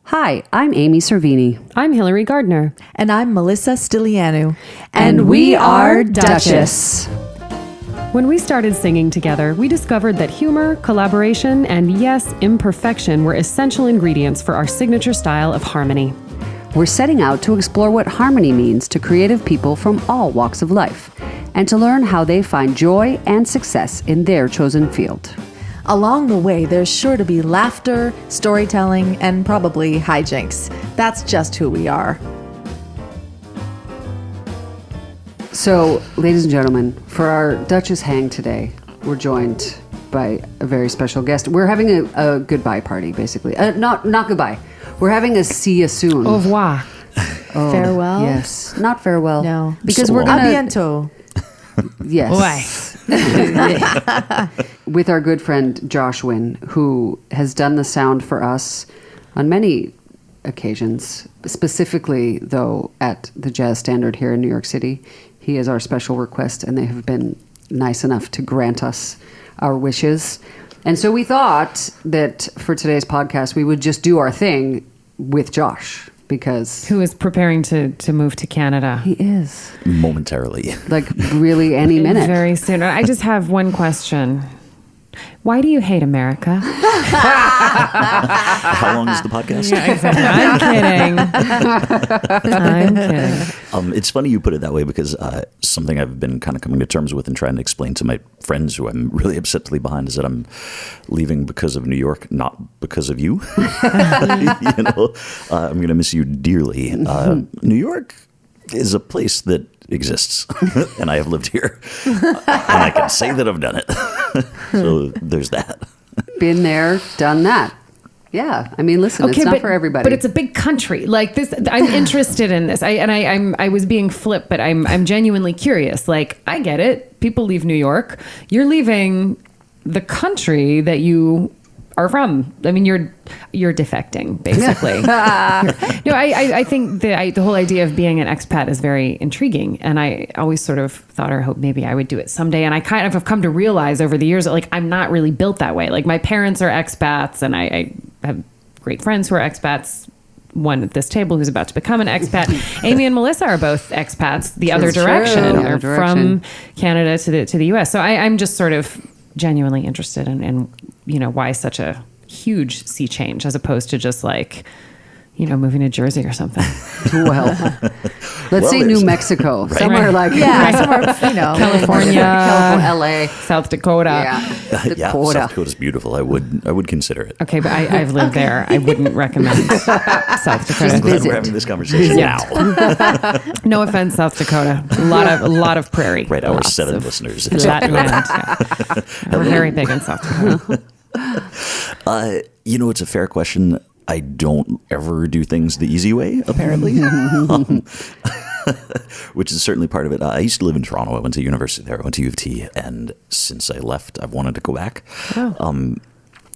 Hi, I'm Amy Cervini. I'm Hillary Gardner. And I'm Melissa Stilianu. And we are Duchess. When we started singing together, we discovered that humor, collaboration, and yes, imperfection were essential ingredients for our signature style of harmony. We're setting out to explore what harmony means to creative people from all walks of life, and to learn how they find joy and success in their chosen field. Along the way, there's sure to be laughter, storytelling, and probably hijinks. That's just who we are. So, ladies and gentlemen, for our Duchess hang today, we're joined by a very special guest. We're having a goodbye party, basically. Not goodbye. We're having a see you soon. Au revoir. Oh, Farewell? yes. Not farewell. No. Because So we're long. going A bientôt. Yes. With our good friend Josh Wynn, who has done the sound for us on many occasions, specifically, though, at the Jazz Standard here in New York City. He is our special request, and they have been nice enough to grant us our wishes. And so we thought that for today's podcast, we would just do our thing with Josh, because Who is preparing to move to Canada? he is. Momentarily. Like, really, any minute. Very soon. I just have one question. Why do you hate America? How long is the podcast? Yeah, exactly. I'm kidding. It's funny you put it that way because something I've been kind of coming to terms with and trying to explain to my friends who I'm really upset to leave behind is that I'm leaving because of New York, not because of you. I'm going to miss you dearly. New York is a place that exists, and I have lived here, and I can say that I've done it. So there's that. Been there, done that. Yeah, I mean, listen, it's not for everybody. But it's a big country. Like this, I'm interested in this. I was being flip, but I'm genuinely curious. Like, I get it. People leave New York. You're leaving the country that you are from. I mean, you're defecting, basically. I think the whole idea of being an expat is very intriguing, and I always sort of thought or hoped maybe I would do it someday. And I kind of have come to realize over the years that, like, I'm not really built that way. Like, my parents are expats, and I have great friends who are expats. One at this table who's about to become an expat. Amy and Melissa are both expats. The other direction. They're from Canada to the U.S. So I'm just sort of genuinely interested in why such a huge sea change as opposed to just like, moving to Jersey or something. Well, let's say New Mexico. Right. Somewhere like California, LA. South Dakota. Yeah. Yeah, Dakota. South Dakota's beautiful. I would consider it. Okay, but I've lived there. I wouldn't recommend South Dakota. I'm glad visit. we're having this conversation now. No offense, South Dakota. A lot of prairie. Right, our Lots 7 of listeners. flat land. Yeah. We're very big in South Dakota. It's a fair question. I don't ever do things the easy way, apparently, which is certainly part of it. I used to live in Toronto. I went to university there. I went to U of T, and since I left, I've wanted to go back. Oh.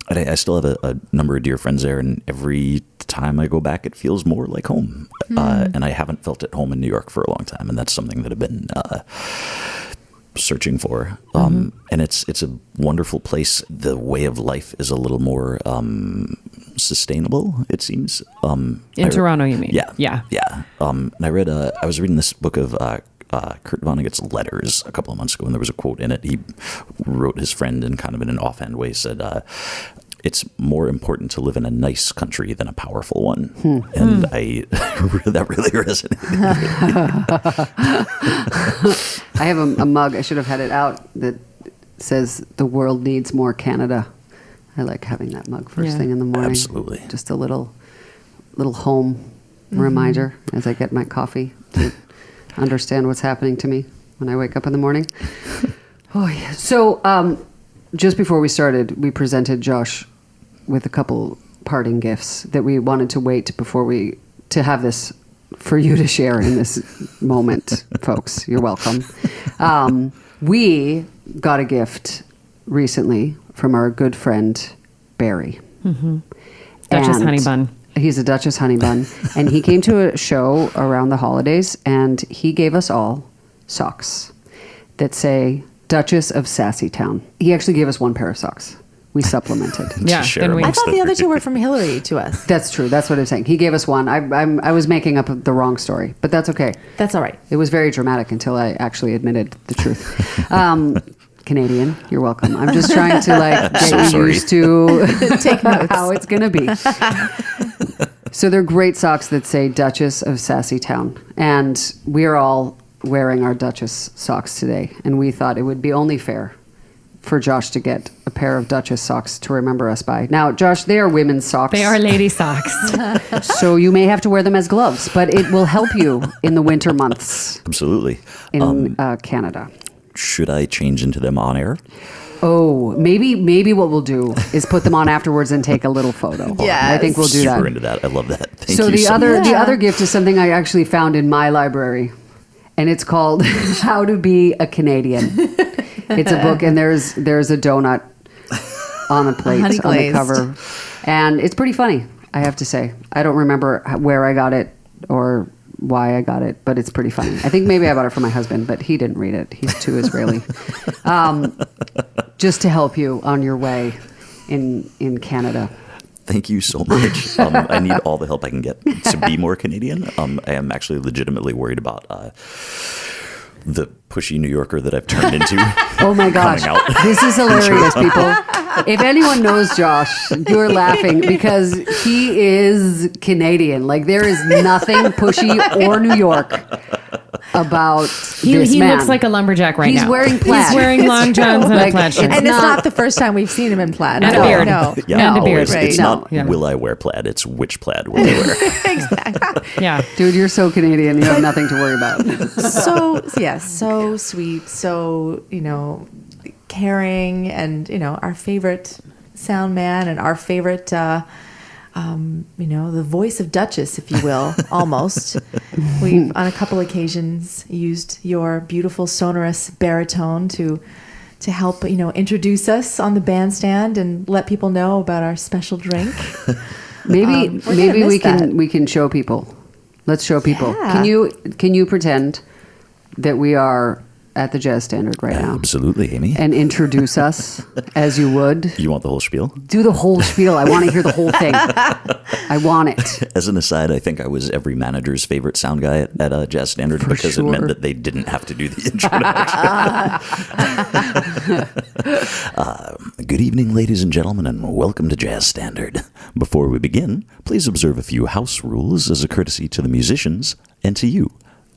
I still have a number of dear friends there, and every time I go back, it feels more like home. And I haven't felt at home in New York for a long time, and that's something that I've been searching for. And it's a wonderful place. The way of life is a little more sustainable, it seems. In Toronto, you mean? Yeah. And I was reading this book of Kurt Vonnegut's letters a couple of months ago, and there was a quote in it. He wrote his friend and kind of in an offhand way said, it's more important to live in a nice country than a powerful one. And that really resonated. I have a mug. I should have had it out that says "The world needs more Canada." I like having that mug first thing in the morning. Absolutely. Just a little home reminder as I get my coffee to understand what's happening to me when I wake up in the morning. Oh yeah. So just before we started, we presented Josh with a couple parting gifts that we wanted to wait to have this for you to share in this moment, folks. You're welcome. We got a gift recently from our good friend Barry. Duchess Honey Bun. He's a Duchess Honey Bun. And he came to a show around the holidays, and he gave us all socks that say Duchess of Sassytown. He actually gave us one pair of socks, We supplemented. Yeah, share then we. I amongst thought the other two were from Hillary to us. That's true. That's what I'm saying. He gave us one. I was making up the wrong story, but that's okay. That's all right. It was very dramatic until I actually admitted the truth. Canadian, you're welcome. I'm just trying to like get So you sorry. used to Take notes. how it's going to be. So they're great socks that say Duchess of Sassy Town. And we're all wearing our Duchess socks today. And we thought it would be only fair for Josh to get a pair of Duchess socks to remember us by. Now, Josh, they are women's socks. They are lady socks. So you may have to wear them as gloves, but it will help you in the winter months Absolutely. in Canada. Should I change into them on air? Oh, maybe what we'll do is put them on afterwards and take a little photo. Yes. I think we'll do Super that. into that. I love that. Thank So you the so other much. the other gift is something I actually found in my library, and it's called How to Be a Canadian. It's a book, and there's a donut on a plate Honey on the glazed. cover, and it's pretty funny. I have to say, I don't remember where I got it or why I got it, but it's pretty funny. I think maybe I bought it for my husband, but he didn't read it. He's too Israeli. Just to help you on your way in Canada. Thank you so much. I need all the help I can get to be more Canadian. I am actually legitimately worried about the pushy New Yorker that I've turned into. Oh my gosh. Coming out. This is hilarious, people. If anyone knows Josh, you're laughing because he is Canadian. Like, there is nothing pushy or New York about this He man. looks like a lumberjack right He's now. wearing plaid. He's wearing long johns and Like, a plaid shirt. it's And it's not- not the first time we've seen him in plaid. And a No, beard. No. Yeah, And a beard. always. It's Right. not No. will I wear plaid, it's which plaid will I wear. Yeah. Dude, you're so Canadian. You have nothing to worry about. So, yes, so sweet, so, caring, and, our favorite sound man and our favorite, the voice of Duchess, if you will, almost. We've, on a couple occasions, used your beautiful sonorous baritone to help, introduce us on the bandstand and let people know about our special drink. Maybe We're gonna maybe miss that. we can show people. Let's show people. Yeah. Can you pretend that we are at the Jazz Standard right now Absolutely, Amy. and introduce us as you would? You want the whole spiel? Do the whole spiel. I want to hear the whole thing. I want it. As an aside, I think I was every manager's favorite sound guy at Jazz Standard because it meant sure. that they didn't have to do the introduction. Good evening, ladies and gentlemen, and welcome to Jazz Standard. Before we begin, please observe a few house rules as a courtesy to the musicians and to you,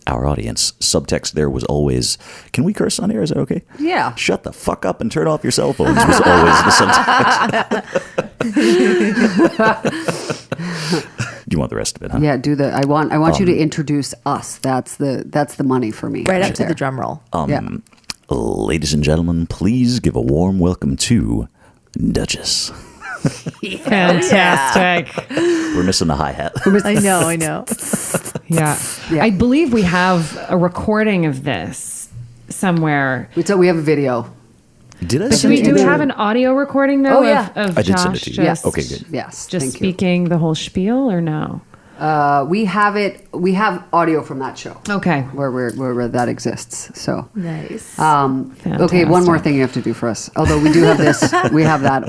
our audience. Subtext there was always, can we curse on air? Is that okay? Yeah. Shut the fuck up and turn off your cell phones was always the subtext. Do you want the rest of it, huh? Yeah, do the. I want you to introduce us. That's the money for me. Right up to there. the drum roll. Yeah. Ladies and gentlemen, please give a warm welcome to Duchess. Fantastic. We're missing the hi-hat. I know. Yeah. Yeah. I believe we have a recording of this somewhere. So we have a video. Did I Do send we, do we you? have an audio recording though Oh, yeah. of I did Josh send it to you. just, Okay, good. Yes. just thank you. speaking the whole spiel or no? We have it. We have audio from that show. Okay. Where that exists. So. Nice. Okay, one more thing you have to do for us. Although we do have this, we have that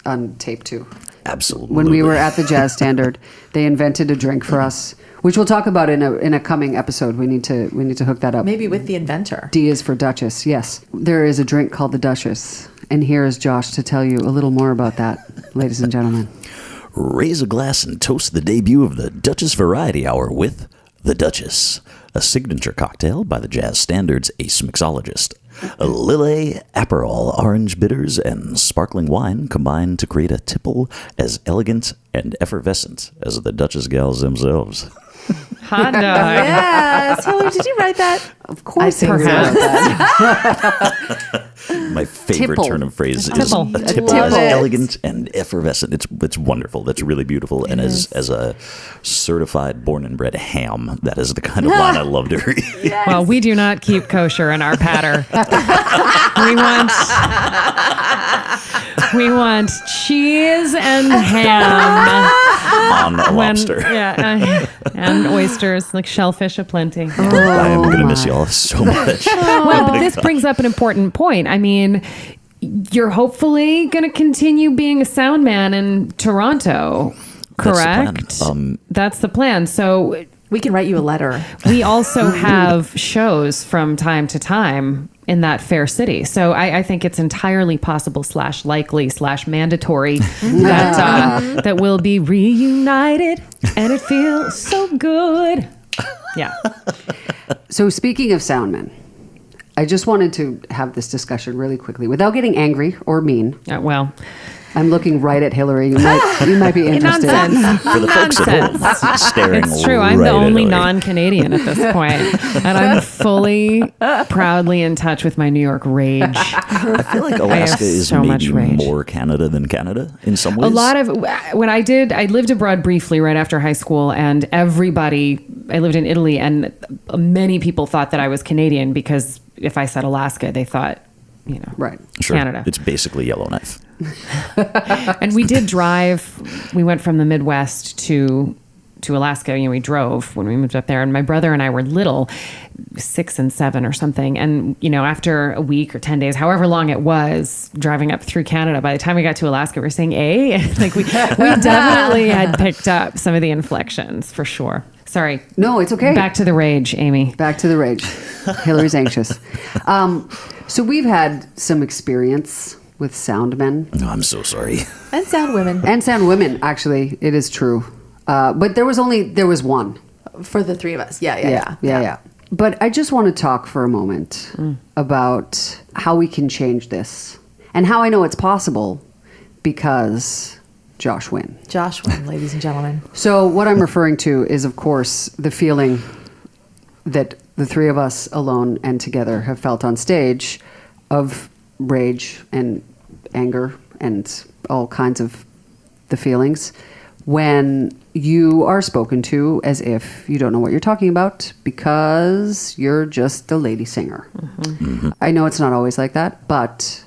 on tape too. Absolutely. When we were at the Jazz Standard, they invented a drink for us, which we'll talk about in a coming episode. We need to hook that up. Maybe with the inventor. D is for Duchess. Yes, there is a drink called the Duchess, and here is Josh to tell you a little more about that, ladies and gentlemen. Raise a glass and toast the debut of the Duchess Variety Hour with the Duchess, a signature cocktail by the Jazz Standard's ace mixologist. Lillet, Aperol, orange bitters, and sparkling wine combine to create a tipple as elegant and effervescent as the Duchess gals themselves. Hot dog. Yes. Hillary, did you write that? Of course, I perhaps. My favorite Tipple. turn of phrase is tipple. a tipple Love as it. elegant and effervescent. It's wonderful. That's really beautiful. And as a certified born and bred ham, that is the kind of line I love to read. Well, we do not keep kosher in our patter. We want cheese and ham. On a lobster. And oysters, like shellfish aplenty. I am going to miss y'all so much. Well, but this brings up an important point. I mean, you're hopefully going to continue being a sound man in Toronto, correct? That's the plan. So We can write you a letter. we also have shows from time to time in that fair city. So I think it's entirely possible / likely / mandatory that we'll be reunited, and it feels so good. Yeah. So speaking of sound men, I just wanted to have this discussion really quickly without getting angry or mean. Well, I'm looking right at Hillary. You might be interested. nonsense. For the folks at home, staring It's true. I'm right the at only Hillary. non-Canadian at this point, and I'm fully, proudly in touch with my New York rage. I feel like Alaska is so much maybe rage. more Canada than Canada in some ways. A lot of when I lived abroad briefly right after high school, and I lived in Italy, and many people thought that I was Canadian because if I said Alaska, they thought, Right. Sure. Canada. It's basically Yellowknife. And we did drive. We went from the Midwest to Alaska. We drove when we moved up there, and my brother and I were little, 6 and 7 or something. And after a week or 10 days, however long it was, driving up through Canada, by the time we got to Alaska, we were saying "eh." Like we definitely had picked up some of the inflections for sure. Sorry. No, it's okay. Back to the rage, Amy. Back to the rage. Hillary's anxious. So we've had some experience with sound men Oh, I'm so sorry. And sound women. and sound women. Actually, it is true. But there was one. For the three of us. Yeah. But I just want to talk for a moment about how we can change this and how I know it's possible because Josh Wynn. Josh Wynn, ladies and gentlemen. So what I'm referring to is, of course, the feeling that the three of us alone and together have felt on stage of rage and anger and all kinds of the feelings when you are spoken to as if you don't know what you're talking about because you're just a lady singer. I know it's not always like that, but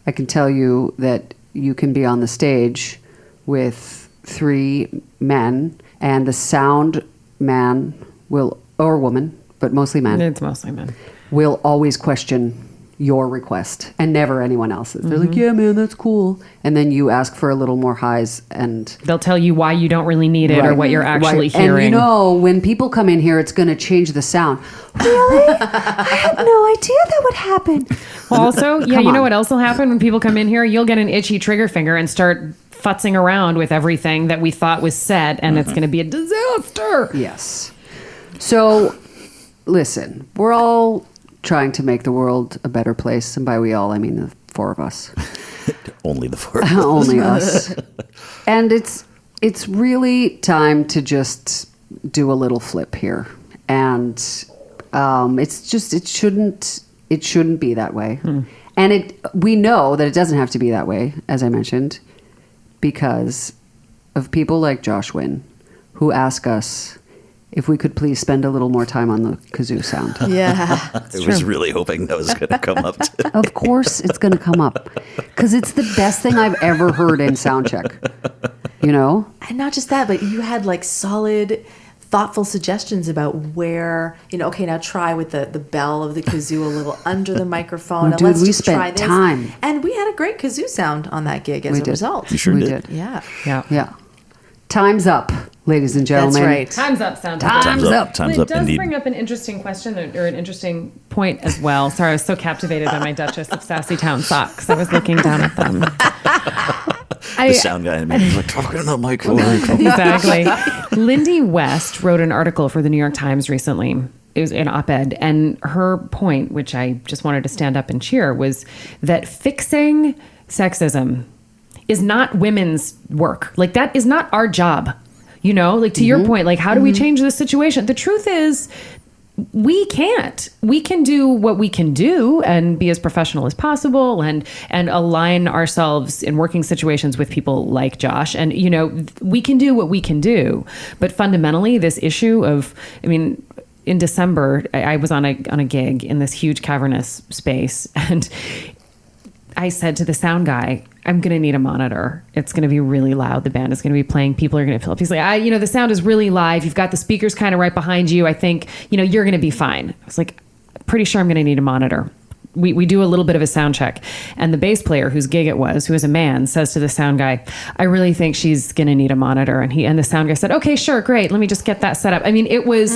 I can tell you that you can be on the stage with 3 men and the sound man will, or woman, but mostly men, It's mostly men. will always question your request and never anyone else's. They're like, yeah, man, that's cool. And then you ask for a little more highs and... They'll tell you why you don't really need it or Right. what you're actually Right. hearing. And when people come in here, it's going to change the sound. Really? I had no idea that would happen. Also, yeah, Come you know on. what else will happen when people come in here? You'll get an itchy trigger finger and start futzing around with everything that we thought was said, and it's going to be a disaster. Yes. So, listen, we're all trying to make the world a better place. And by we all, I mean the 4 of us. Only the 4. Only us. And it's really time to just do a little flip here. And it shouldn't be that way. And we know that it doesn't have to be that way, as I mentioned, because of people like Josh Wynn who ask us if we could please spend a little more time on the kazoo sound. Yeah. I was really hoping that was going to come up. Of course it's going to come up because it's the best thing I've ever heard in sound check. And not just that, but you had like solid, thoughtful suggestions about where, okay, now try with the bell of the kazoo a little under the microphone. Oh, and dude, let's we just spent try this. time. And we had a great kazoo sound on that gig as We a did. result. You sure We did. did. Yeah. Yeah. Time's up, ladies and gentlemen. That's right. Time's up, sound. Time's up. Time's It up, does indeed. bring up an interesting question or an interesting point as well. Sorry, I was so captivated by my Duchess of Sassytown socks. I was looking down at them. The sound guy in me was like, talking to the microphone. Exactly. Lindy West wrote an article for the New York Times recently. It was an op-ed, and her point, which I just wanted to stand up and cheer, was that fixing sexism is not women's work. Like, that is not our job. To your point, like, how do we change this situation? The truth is, we can't. We can do what we can do and be as professional as possible and align ourselves in working situations with people like Josh. And, we can do what we can do. But fundamentally, this issue of, in December, I was on a gig in this huge cavernous space, and I said to the sound guy, I'm going to need a monitor. It's going to be really loud. The band is going to be playing. People are going to fill up. He's like, the sound is really live. You've got the speakers kind of right behind you. I think, you're going to be fine. I was like, pretty sure I'm going to need a monitor. we do a little bit of a sound check, and the bass player whose gig it was, who is a man, says to the sound guy, I really think she's going to need a monitor. And the sound guy said, okay, sure, great. Let me just get that set up. I mean, it was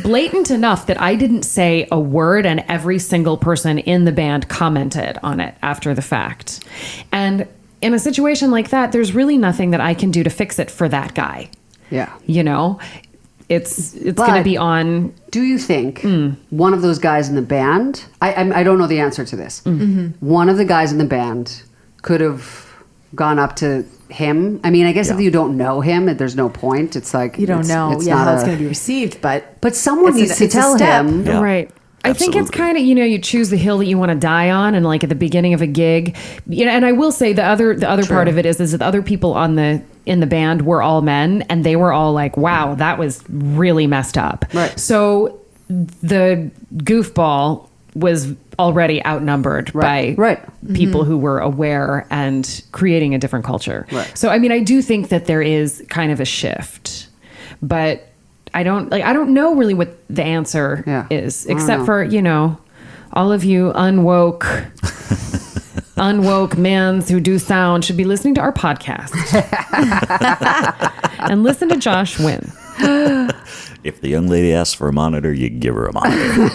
blatant enough that I didn't say a word, and every single person in the band commented on it after the fact. And in a situation like that, there's really nothing that I can do to fix it for that guy. Yeah. You know, it's going to be on. Do you think one of those guys in the band, I don't know the answer to this. One of the guys in the band could have gone up to him? I mean, I guess if you don't know him, there's no point. It's like, You don't know how it's going to be received, but someone needs to tell him. Yeah. Right. I think it's kind of, you choose the hill that you want to die on, and like at the beginning of a gig, and I will say the other part of it is that the other people in the band were all men, and they were all like, wow, that was really messed up. Right. So the goofball was already outnumbered by people who were aware and creating a different culture. Right. So, I mean, I do think that there is kind of a shift, but I don't know really what the answer is, except for, all of you unwoke men who do sound should be listening to our podcast and listen to Josh Wynn. If the young lady asks for a monitor, you give her a monitor.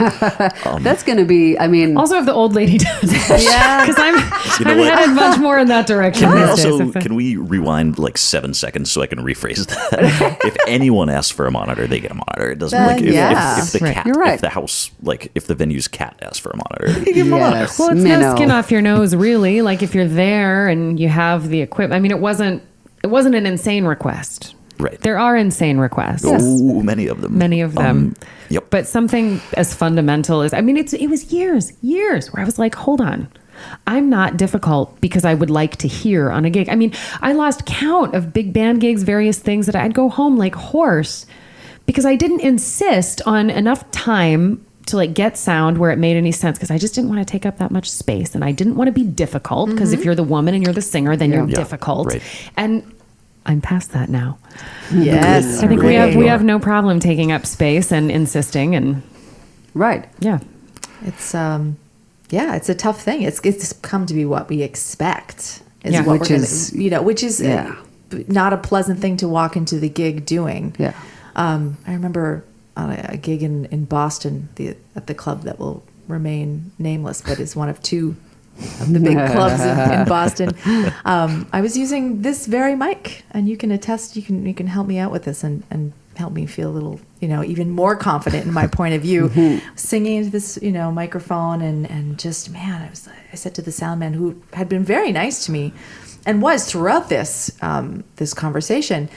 That's going to be, I mean... Also, if the old lady does. Yeah. Because I'm headed much more in that direction these days. Can we rewind like 7 seconds so I can rephrase that? If anyone asks for a monitor, they get a monitor. It doesn't if the cat, if the house, like if the venue's cat asks for a monitor, you give them a monitor. Well, it's no skin off your nose, really. Like if you're there and you have the equipment. I mean, it wasn't an insane request. Right. There are insane requests. Oh, many of them. Many of them. Yep. But something as fundamental as, I mean, it was years where I was like, hold on. I'm not difficult because I would like to hear on a gig. I mean, I lost count of big band gigs, various things that I'd go home like hoarse because I didn't insist on enough time to like get sound where it made any sense, because I just didn't want to take up that much space, and I didn't want to be difficult, because if you're the woman and you're the singer, then you're difficult. Right. And I'm past that now. Yes. I think we have no problem taking up space and insisting, and yeah. It's it's a tough thing. It's come to be what we expect. Which is not a pleasant thing to walk into the gig doing. Yeah. I remember on a gig in Boston, at the club that will remain nameless, but is one of two of the big clubs in Boston. I was using this very mic, and you can attest. You can help me out with this and help me feel a little, even more confident in my point of view. Singing into this, microphone, and just, man, I said to the sound man, who had been very nice to me, and was throughout this this conversation,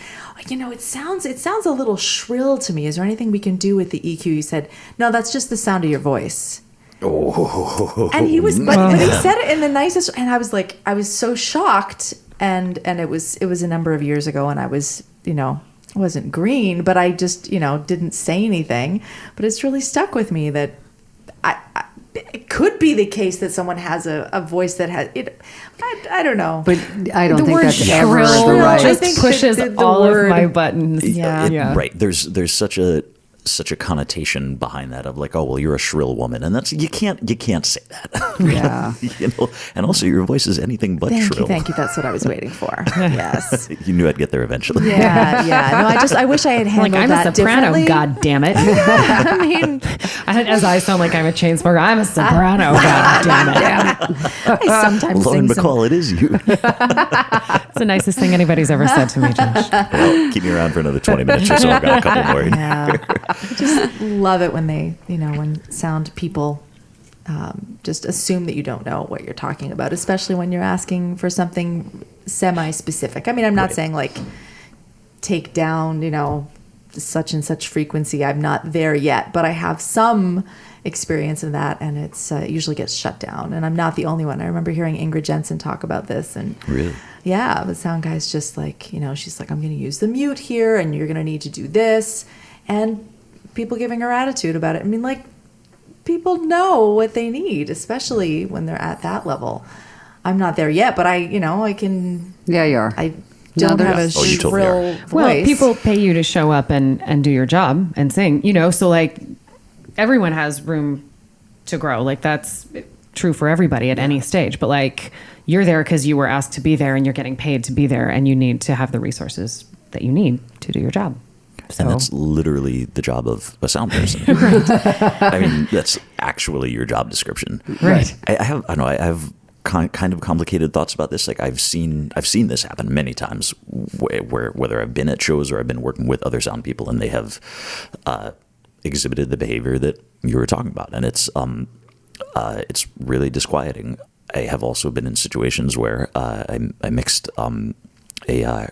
it sounds a little shrill to me. Is there anything we can do with the EQ? He said, no, that's just the sound of your voice. Oh. And he was, but he said it in the nicest, and I was like, I was so shocked, and it was a number of years ago, and I was, I wasn't green, but I just, didn't say anything, but it's really stuck with me that it could be the case that someone has a voice that has it. I don't know, but I don't think that's ever the right. Just pushes all of my buttons. Yeah. Right. There's such a connotation behind that of like, oh, well, you're a shrill woman, and that's you can't say that. Yeah. And also your voice is anything but shrill. Thank you. That's what I was waiting for. Yes. You knew I'd get there eventually. Yeah. No, I wish I had handled I'm that a soprano. differently. God damn it. I mean, as I sound like I'm a chain smoker, I'm a soprano. God damn it. I sometimes Lauren sing McCall, it is you. It's the nicest thing anybody's ever said to me, Josh. Well, keep me around for another 20 minutes or so. I've got a couple more. Yeah. I just love it when they, when sound people just assume that you don't know what you're talking about, especially when you're asking for something semi-specific. I mean, I'm not saying like take down, such and such frequency. I'm not there yet, but I have some experience in that, and it's it usually gets shut down. And I'm not the only one. I remember hearing Ingrid Jensen talk about this, and really, the sound guy's just like, she's like, I'm going to use the mute here, and you're going to need to do this, and people giving her attitude about it. I mean, like, people know what they need, especially when they're at that level. I'm not there yet, but I can. Yeah, you are. I don't have a shrill voice. Well, people pay you to show up and do your job and sing, so like everyone has room to grow. Like that's true for everybody at any stage. But like you're there because you were asked to be there and you're getting paid to be there, and you need to have the resources that you need to do your job. And that's literally the job of a sound person. I mean, that's actually your job description. Right. I have kind of complicated thoughts about this. Like I've seen this happen many times where whether I've been at shows or I've been working with other sound people and they have exhibited the behavior that you were talking about. And it's really disquieting. I have also been in situations where I mixed a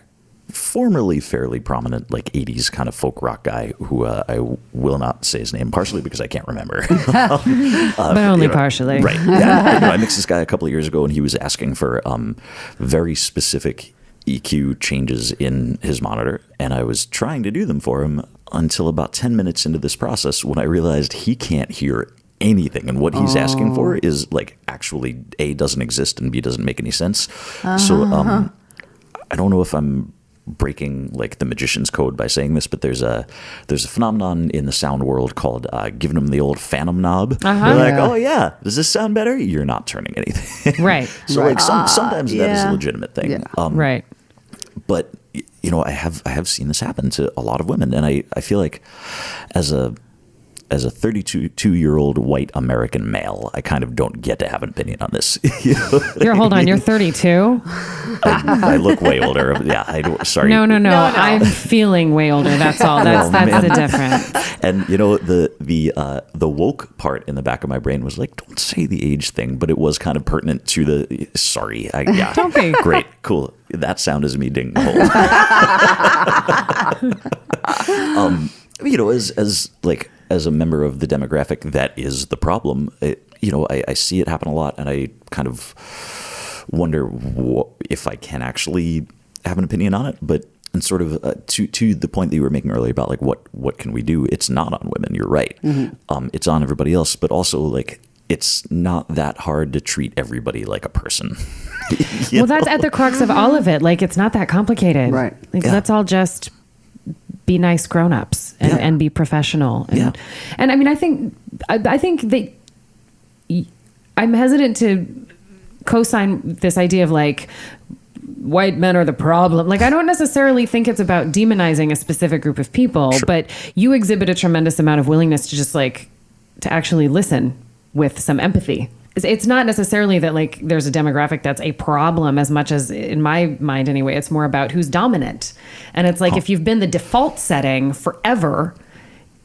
formerly fairly prominent like 80s kind of folk rock guy who I will not say his name, partially because I can't remember. But only partially. Right. Yeah. I mixed this guy a couple of years ago and he was asking for very specific EQ changes in his monitor. And I was trying to do them for him until about 10 minutes into this process when I realized he can't hear anything. And what he's asking for is like actually A, doesn't exist, and B, doesn't make any sense. So I don't know if I'm breaking like the magician's code by saying this, but there's a phenomenon in the sound world called giving them the old phantom knob. They're like, oh yeah, does this sound better? You're not turning anything. Right. So like sometimes that is a legitimate thing. Yeah. Right. But you know, I have seen this happen to a lot of women, and I feel like as a 32-year-old white American male, I kind of don't get to have an opinion on this. Hold on, you're 32? I look way older. Yeah, sorry. No. I'm feeling way older. That's all. That's the difference. And you know, the woke part in the back of my brain was like, don't say the age thing, but it was kind of pertinent to the. Sorry, yeah. Don't be. Great, cool. That sound is me digging a hole. You know, as a member of the demographic that is the problem, I see it happen a lot, and I kind of wonder if I can actually have an opinion on it. But and sort of to the point that you were making earlier about like what can we do? It's not on women. You're right. Mm-hmm. It's on everybody else, but also like it's not that hard to treat everybody like a person. Well, that's at the crux of all of it. Like it's not that complicated. Right. Like let's all just be nice grown-ups and be professional. And I mean, I think that I'm hesitant to co-sign this idea of like white men are the problem. Like, I don't necessarily think it's about demonizing a specific group of people, but you exhibit a tremendous amount of willingness to just like, to actually listen with some empathy. It's not necessarily that like there's a demographic that's a problem as much as, in my mind anyway, it's more about who's dominant. And it's like if you've been the default setting forever,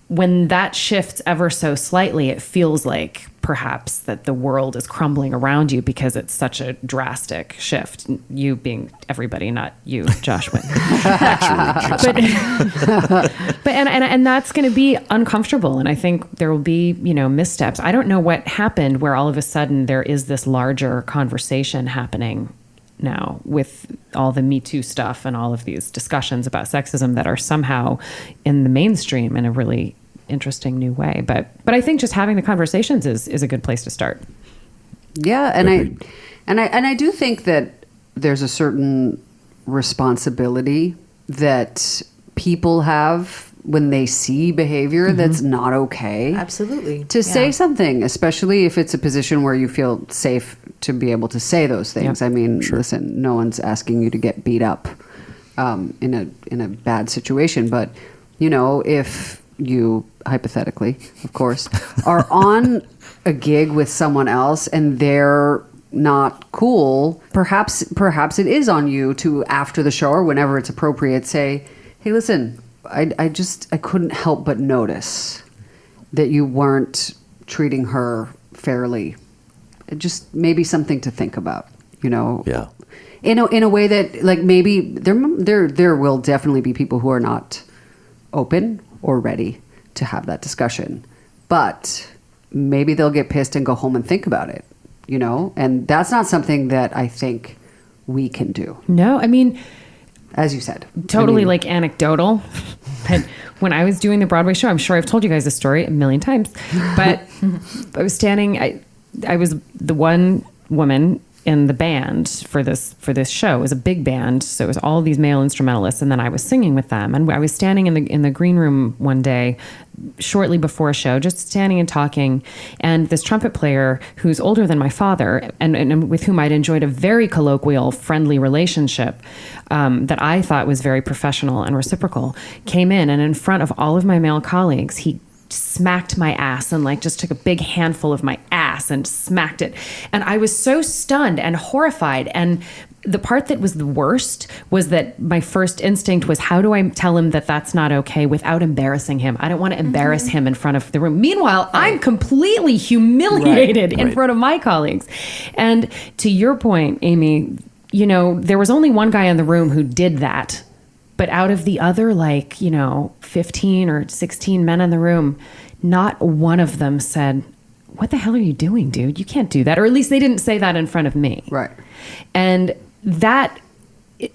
when that shifts ever so slightly, it feels like perhaps that the world is crumbling around you because it's such a drastic shift. You being everybody, not you, Josh Wynn. And that's going to be uncomfortable. And I think there will be, missteps. I don't know what happened where all of a sudden there is this larger conversation happening now with all the Me Too stuff and all of these discussions about sexism that are somehow in the mainstream in a really interesting new way. But I think just having the conversations is a good place to start. Yeah, and I do think that there's a certain responsibility that people have when they see behavior that's not okay. Absolutely. To say something, especially if it's a position where you feel safe to be able to say those things. I mean, listen, no one's asking you to get beat up in a bad situation, but if you hypothetically, of course, are on a gig with someone else and they're not cool, perhaps it is on you to, after the show or whenever it's appropriate, say, hey, listen, I couldn't help but notice that you weren't treating her fairly. Just maybe something to think about, Yeah. In a way that, like, maybe there will definitely be people who are not open or ready to have that discussion, but maybe they'll get pissed and go home and think about it, and that's not something that I think we can do. No, I mean, as you said, totally like anecdotal. But when I was doing the Broadway show, I'm sure I've told you guys this story a million times, but I was standing, I was the one woman in the band for this show. It was a big band, so it was all these male instrumentalists, and then I was singing with them. And I was standing in the green room one day, shortly before a show, just standing and talking. And this trumpet player, who's older than my father, and with whom I'd enjoyed a very colloquial, friendly relationship that I thought was very professional and reciprocal, came in, and in front of all of my male colleagues, he smacked my ass and like just took a big handful of my ass and smacked it. And I was so stunned and horrified. And the part that was the worst was that my first instinct was, how do I tell him that that's not okay without embarrassing him? I don't want to embarrass him in front of the room. Meanwhile, I'm completely humiliated in front of my colleagues. And to your point, Amy, you know, there was only one guy in the room who did that. But out of the other, 15 or 16 men in the room, not one of them said, "What the hell are you doing, dude? You can't do that." Or at least they didn't say that in front of me. Right. And that,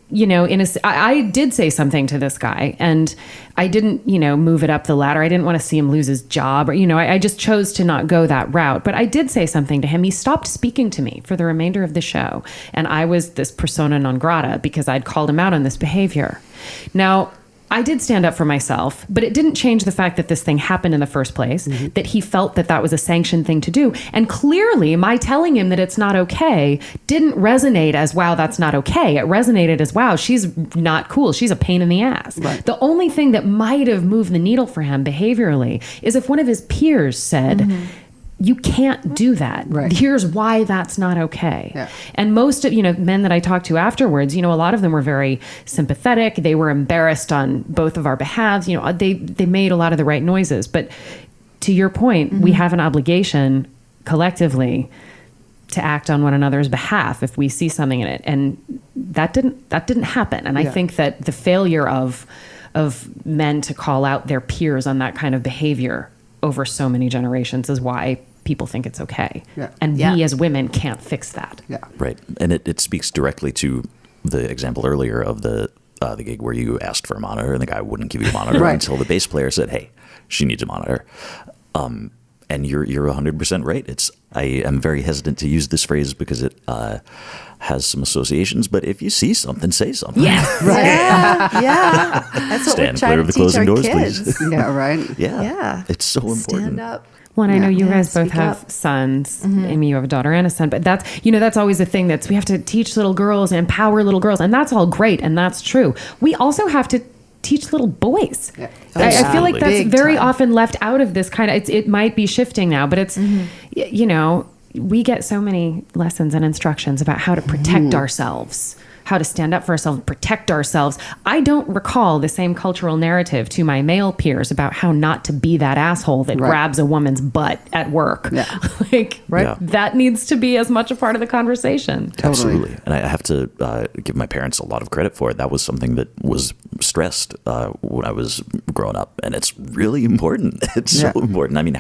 you know, I did say something to this guy, and I didn't, move it up the ladder. I didn't want to see him lose his job, or, I just chose to not go that route. But I did say something to him. He stopped speaking to me for the remainder of the show. And I was this persona non grata because I'd called him out on this behavior. Now, I did stand up for myself, but it didn't change the fact that this thing happened in the first place, that he felt that that was a sanctioned thing to do. And clearly, my telling him that it's not okay didn't resonate as, wow, that's not okay. It resonated as, wow, she's not cool. She's a pain in the ass. Right. The only thing that might have moved the needle for him behaviorally is if one of his peers said, you can't do that. Right. Here's why that's not okay. Yeah. And most of, men that I talked to afterwards, a lot of them were very sympathetic. They were embarrassed on both of our behalves. They made a lot of the right noises. But to your point, we have an obligation collectively to act on one another's behalf if we see something in it. And that didn't happen. And I think that the failure of men to call out their peers on that kind of behavior over so many generations is why people think it's okay. Yeah. And we as women can't fix that. Yeah. Right. And it speaks directly to the example earlier of the gig where you asked for a monitor and the guy wouldn't give you a monitor until the bass player said, hey, she needs a monitor. And you're 100% right. I am very hesitant to use this phrase because it has some associations, but if you see something, say something. Yes. Right. Yeah. That's what Stand we're trying clear to of the teach closing our doors, kids. please. Yeah, right. Yeah. It's so important. Stand up. Well, and I know you guys both speak have up. sons. Amy, you have a daughter and a son, but that's always the thing we have to teach little girls and empower little girls. And that's all great. And that's true. We also have to teach little boys. Yeah. I feel like that's Big very time. often left out of this kind of, it might be shifting now, but it's, we get so many lessons and instructions about how to protect ourselves, how to stand up for ourselves, protect ourselves. I don't recall the same cultural narrative to my male peers about how not to be that asshole that grabs a woman's butt at work. Yeah. That needs to be as much a part of the conversation. Totally. Absolutely. And I have to give my parents a lot of credit for it. That was something that was stressed when I was growing up. And it's really important. It's so important. I mean,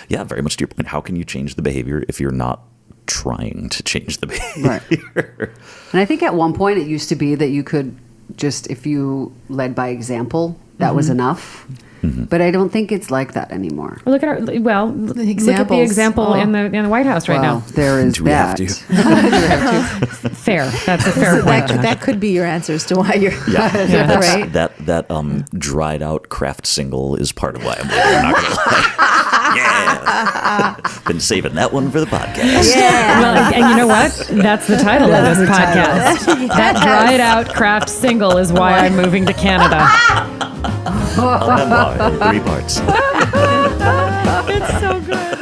very much to your point, how can you change the behavior if you're not trying to change the behavior? Right. And I think at one point it used to be that you could just, if you led by example, that was enough. But I don't think it's like that anymore. Look at look at the example in the White House right now. There is Do we that. have to? Fair. That's a fair point. That could be your answer as to why you're Yeah. right. That dried out Kraft Single is part of why I'm leaving. I'm not gonna lie. Yeah, been saving that one for the podcast. Yeah. Well, and you know what? That's the title of this podcast. That dried out Kraft Single is why I'm moving to Canada. On that bar, 3 parts. It's so good.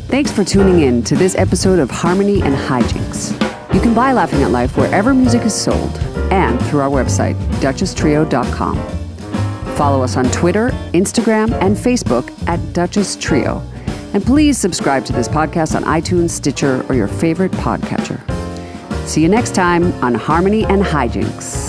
Thanks for tuning in to this episode of Harmony and Hijinks. You can buy Laughing at Life wherever music is sold and through our website, duchesstrio.com. Follow us on Twitter, Instagram, and Facebook at Duchess Trio. And please subscribe to this podcast on iTunes, Stitcher, or your favorite podcatcher. See you next time on Harmony and Hijinks.